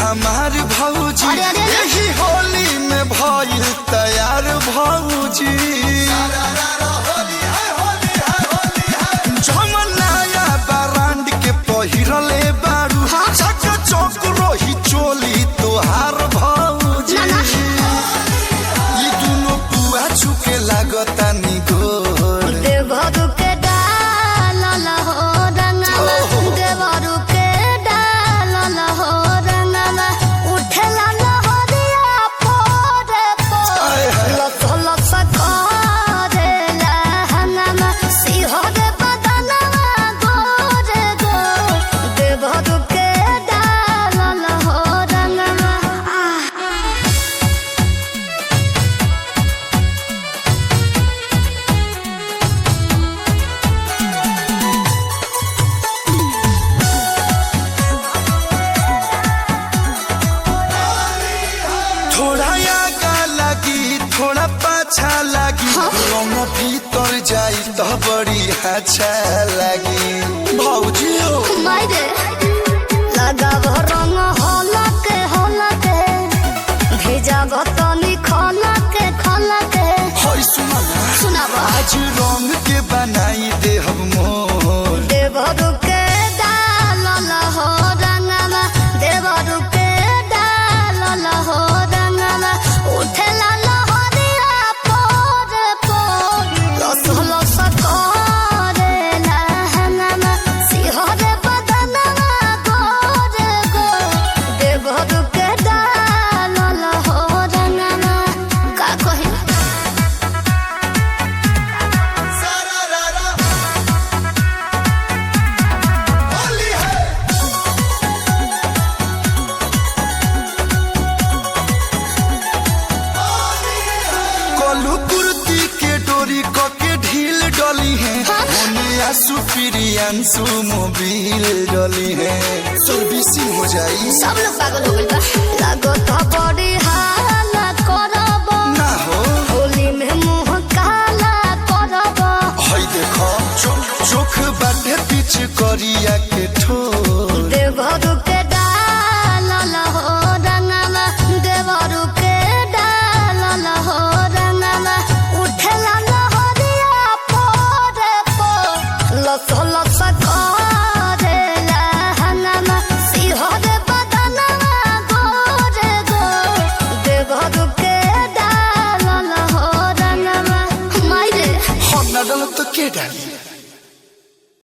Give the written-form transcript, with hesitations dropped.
हमार भौजी यही होली में भइल तैयार भौजी जमनाया ब्रांड के पहिरले बारू चक चौक रही चोली तोहार भौजी ई दुनो पुआ छुके लागता निगोर देवरू के डाल हो रंगवा देवरू के डाल हो रंगवा उठला लहरिया पोरे पोरे लस लस करेला हंगमा सिहरे बदनवा गोरे गोर देवरू के डाल हो रंगवा थोड़ा आगा लगी थोड़ा पाछा लगी रंग भीतर जाई तो बड़ी अच्छा लगी भौजी हो मायरे लगाव रंग होलके भेजाव तनी खलके हई सुनाव आज रंग के बनाई दे हम मोर देवरू के डाल हो रंगवा देवरू के डाल हो रंगवा उठला लहरिया पोरे पोरे लस लस करेला हंगमा सिहरे बदनवा गोरे गोर देवरू के डाल हो रंगवा का कही कलू कुर्ती के डोरी क के ढील डली है ओने आंसू प्रियांशु मोबिल डली है सर्विसिंग हो जाई सब लोग पागल हो गइल बा लागो तो बड़ी हाला करब ना हो होली में मुंह काला करब हई देखो चोख बाटे पीछ करिया के ठोर देवरू के डाल हो रंगवा देवरू के डाल हो रंगवा उठला लहरिया पोरे पोरे लस लस करेला हंगमा सिहरे बदनवा गोरे गोर देवरू के डाल हो रंगवा मायरे हम ना डालो तो के डाली